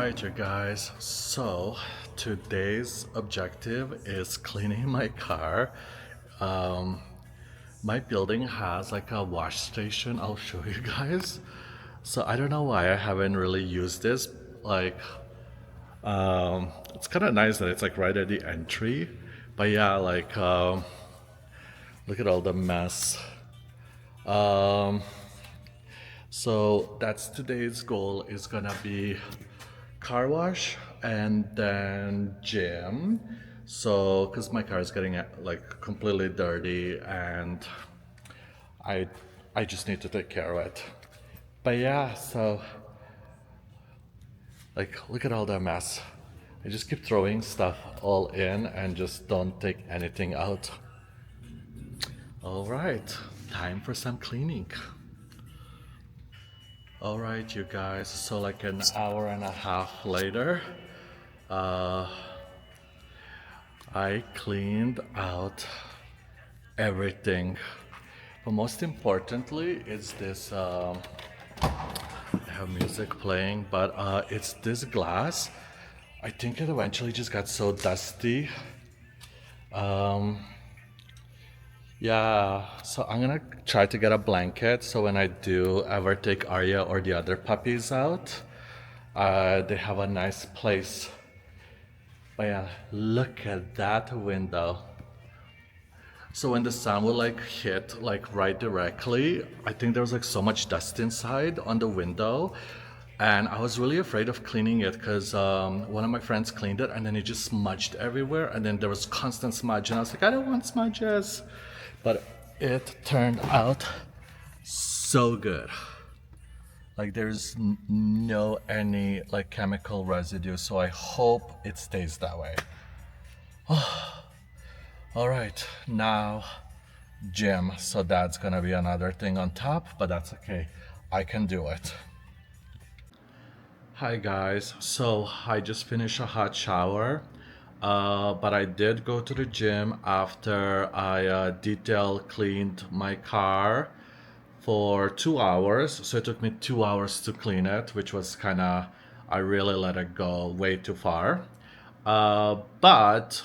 right, you guys. So today's objective is cleaning my car. Um, my building has like a wash station. I'll show you guys. So I don't know why I haven't really used this. Like, it's kind of nice that it's like right at the entry. But yeah, look at all the mess. Um, So that's today's goal is gonna be car wash and then gym. So, because my car is getting like completely dirty and I I just need to take care of it. But yeah, so like look at all that mess. I just keep throwing stuff all in and just don't take anything out. All right, time for some cleaning. All right, you guys. So like an hour and a half later, uh, I cleaned out everything. But most importantly, it's this. I have music playing, but it's this glass. I think it eventually just got so dusty. Yeah, so I'm gonna try to get a blanket so when I do ever take Arya or the other puppies out, they have a nice place. But yeah, look at that window. So when the sun will like hit like right directly, I think there was like so much dust inside on the window. And I was really afraid of cleaning it because one of my friends cleaned it and then it just smudged everywhere. And then there was constant smudge. And I was like, I don't want smudges. But it turned out so good. Like there's no any like chemical residue. So I hope it stays that way. All right, now gym. So that's gonna be another thing on top, but that's okay. I can do it. Hi guys. So I just finished a hot shower, but I did go to the gym after I detail cleaned my car for 2 hours. So it took me 2 hours to clean it, which was kind of I really let it go way too far. But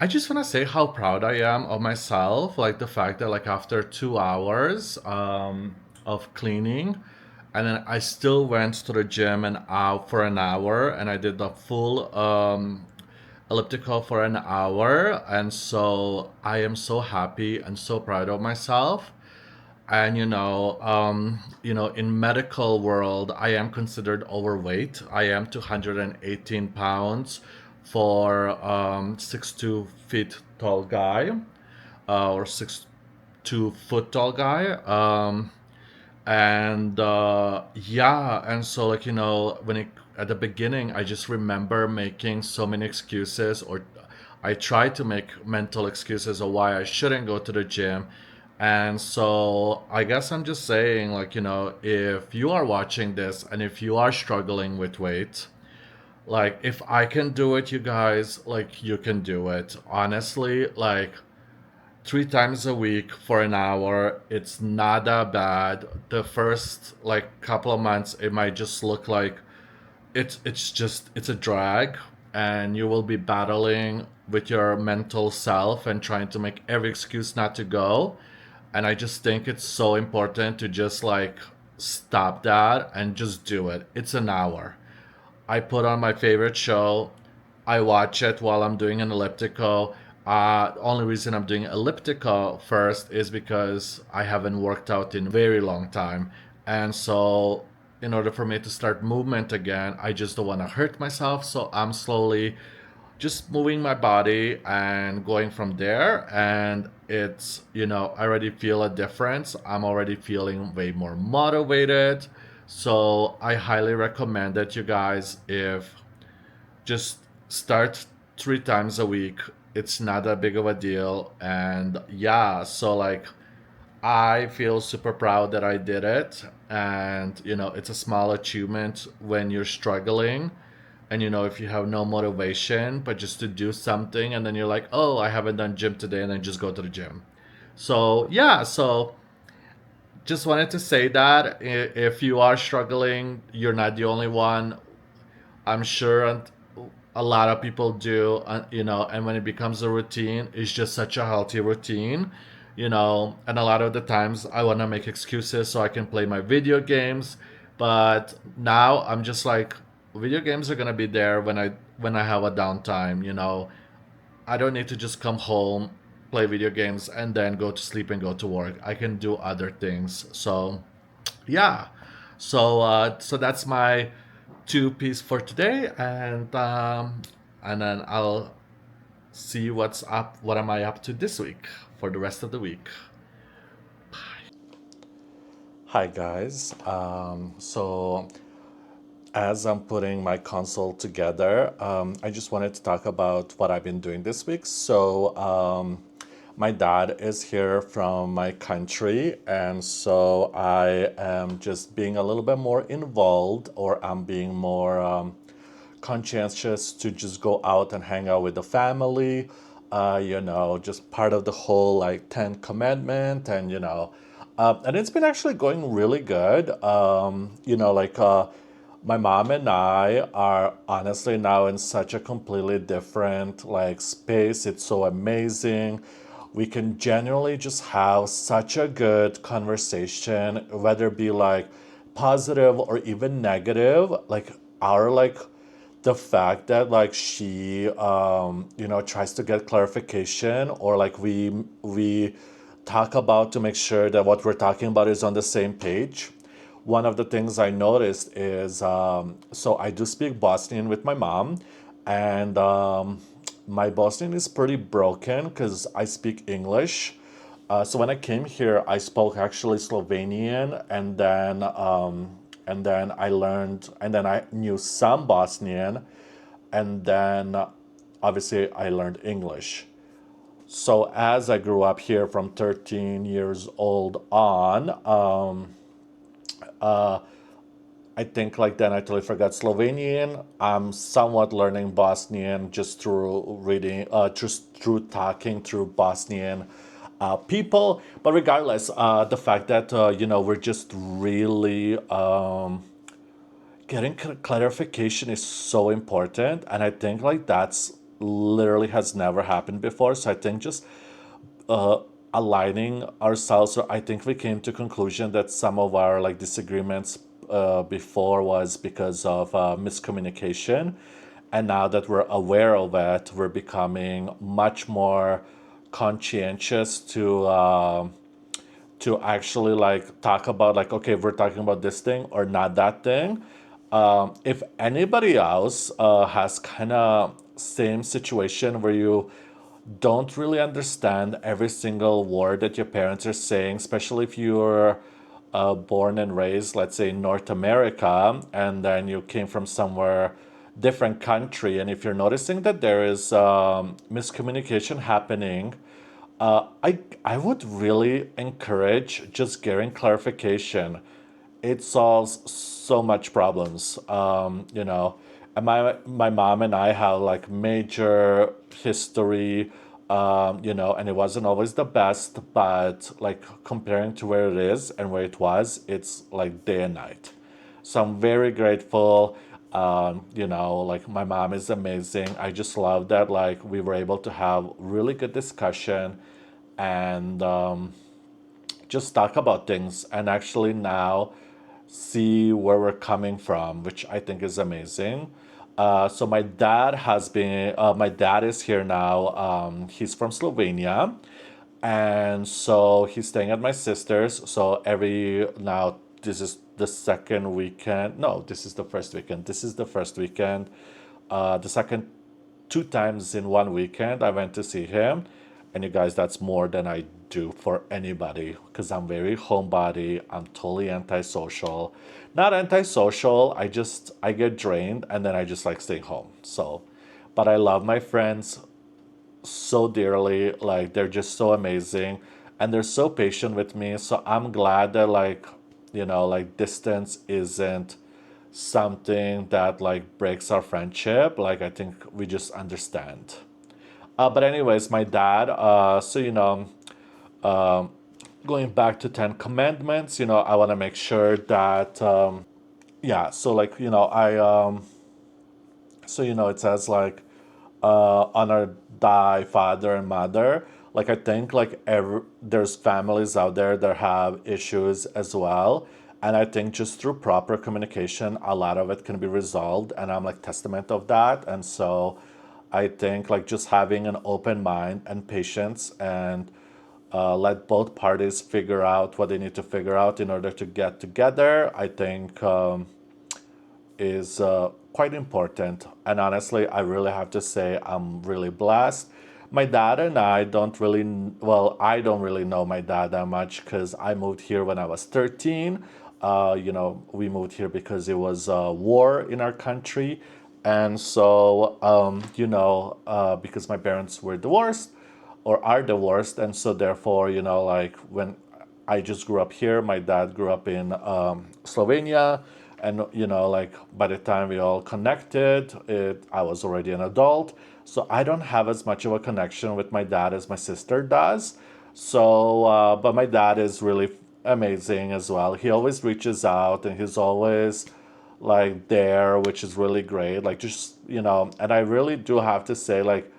I just want to say how proud I am of myself. Like the fact that like after 2 hours of cleaning, and then I still went to the gym and out for an hour, and I did the full elliptical for an hour, and so I am so happy and so proud of myself. And in medical world, I am considered overweight. I am 218 pounds for 6'2" tall guy, or 6'2" tall guy. And yeah, and so like when it at the beginning, I just remember making so many excuses, or I tried to make mental excuses of why I shouldn't go to the gym. And so I guess I'm just saying, like, if you are watching this and if you are struggling with weight, like, if I can do it, you guys, like, you can do it. Honestly, like, 3 times a week for an hour, it's not that bad. The first, like, couple of months, it might just look like it's a drag, and you will be battling with your mental self and trying to make every excuse not to go. And I just think it's so important to just like stop that and just do it. It's an hour. I put on my favorite show. I watch it while I'm doing an elliptical. The only reason I'm doing elliptical first is because I haven't worked out in a very long time. And so, in order for me to start movement again, I just don't want to hurt myself. So, I'm slowly just moving my body and going from there. And it's, I already feel a difference. I'm already feeling way more motivated. So, I highly recommend that you guys, if just start 3 times a week. It's not that big of a deal. And yeah, so like I feel super proud that I did it. And it's a small achievement when you're struggling. And if you have no motivation, but just to do something, and then you're like, oh, I haven't done gym today, and then just go to the gym. So yeah, so just wanted to say that if you are struggling, you're not the only one. I'm sure a lot of people do, and when it becomes a routine, it's just such a healthy routine, and a lot of the times I want to make excuses so I can play my video games, but now I'm just like, video games are going to be there when I have a downtime, I don't need to just come home, play video games, and then go to sleep and go to work. I can do other things. So, yeah. So that's my two-piece for today, and then I'll see what's up. What am I up to this week for the rest of the week? Hi guys. So as I'm putting my console together, I just wanted to talk about what I've been doing this week. So, my dad is here from my country, and so I am just being a little bit more involved, or I'm being more conscientious to just go out and hang out with the family. Just part of the whole like Ten Commandment, and it's been actually going really good. My mom and I are honestly now in such a completely different like space. It's so amazing. We can generally just have such a good conversation, whether it be like positive or even negative. Like our like the fact that like she tries to get clarification, or like we talk about to make sure that what we're talking about is on the same page. One of the things I noticed is, so I do speak Bosnian with my mom, and my Bosnian is pretty broken because I speak English. So when I came here, I spoke actually Slovenian, and then I learned, and then I knew some Bosnian, and then obviously I learned English. So as I grew up here from 13 years old on, I think like then I totally forgot Slovenian. I'm somewhat learning Bosnian just through reading, just through talking through Bosnian people. But regardless, the fact that we're just really getting clarification is so important, and I think like that's literally has never happened before. So I think just uh, aligning ourselves. So I think we came to conclusion that some of our like disagreements before was because of miscommunication, and now that we're aware of it, we're becoming much more conscientious to actually like talk about like, okay, we're talking about this thing or not that thing. If anybody else has kind of same situation where you don't really understand every single word that your parents are saying, especially if you're born and raised, let's say in North America, and then you came from somewhere different country, and if you're noticing that there is miscommunication happening, I would really encourage just getting clarification. It solves so much problems. And my mom and I have like major history, and it wasn't always the best, but like comparing to where it is and where it was, it's like day and night. So I'm very grateful. Like my mom is amazing. I just love that like we were able to have really good discussion, and just talk about things, and actually now see where we're coming from, which I think is amazing. So my dad is here now. He's from Slovenia, and so he's staying at my sister's. So this is the second weekend. No, this is the first weekend. This is the first weekend. The second two times in one weekend I went to see him. And you guys, that's more than I do for anybody because I'm very homebody. I'm totally antisocial. Not antisocial, I get drained and then I just like staying home. So, but I love my friends so dearly. Like they're just so amazing and they're so patient with me. So I'm glad that like distance isn't something that like breaks our friendship. Like I think we just understand. But anyways, my dad. Going back to Ten Commandments, I want to make sure that yeah. So like I So, it says like, honor thy father and mother. Like, I think like there's families out there that have issues as well. And I think just through proper communication, a lot of it can be resolved. And I'm like testament of that. And so I think like just having an open mind and patience and let both parties figure out what they need to figure out in order to get together, I think is quite important. And honestly, I really have to say I'm really blessed. My dad and I don't really, well, I don't really know my dad that much because I moved here when I was 13. We moved here because it was a war in our country. And so, because my parents were divorced or are divorced. And so, therefore, like when I just grew up here. My dad grew up in Slovenia, and like by the time we all connected, I was already an adult. So I don't have as much of a connection with my dad as my sister does. So, but my dad is really amazing as well. He always reaches out, and he's always like there, which is really great. Like just and I really do have to say like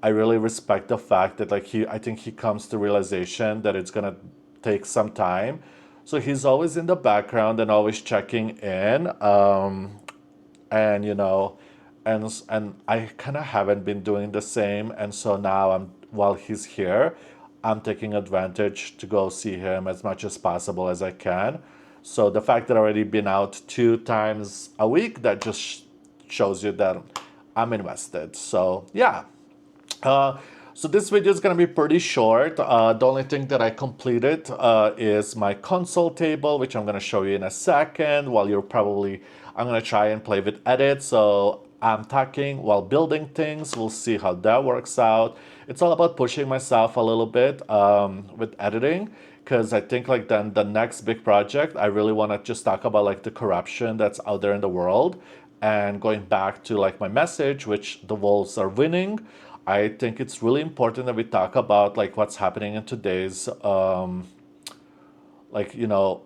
I really respect the fact that like I think he comes to realization that it's gonna take some time. So he's always in the background and always checking in. And and I kind of haven't been doing the same. And so now while he's here, I'm taking advantage to go see him as much as possible as I can. So the fact that I already been out 2 times a week, that just shows you that I'm invested. So yeah. Uh, so this video is going to be pretty short. The only thing that I completed is my console table, which I'm going to show you in a second. I'm going to try and play with edit. So I'm talking while building things. We'll see how that works out. It's all about pushing myself a little bit with editing, because I think like then the next big project, I really want to just talk about like the corruption that's out there in the world. And going back to like my message, which the Wolves are winning, I think it's really important that we talk about like what's happening in today's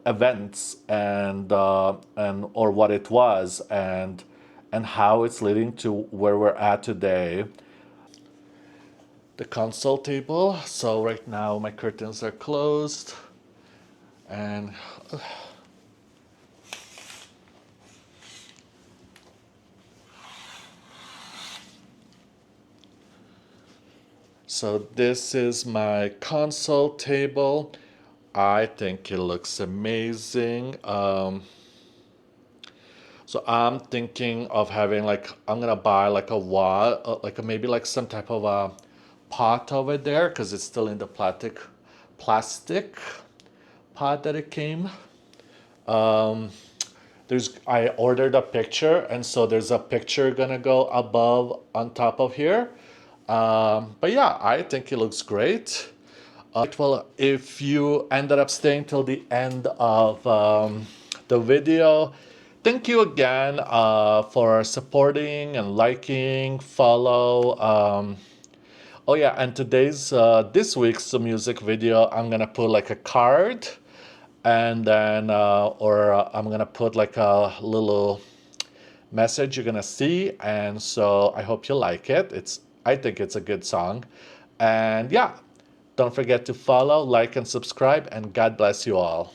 events and or what it was and how it's leading to where we're at today. The console table. So right now my curtains are closed, and so this is my console table. I think it looks amazing. So I'm thinking of having like I'm gonna buy like a wall, maybe like some type of a pot over there because it's still in the plastic pot that it came. Um, I ordered a picture, and so there's a picture gonna go above on top of here. But yeah, I think it looks great. Well, if you ended up staying till the end of the video, thank you again for supporting and liking, follow. Oh yeah, and this week's music video, I'm gonna put like a card, and then I'm gonna put like a little message you're gonna see, and so I hope you like it. I think it's a good song, and yeah, don't forget to follow, like, and subscribe, and God bless you all.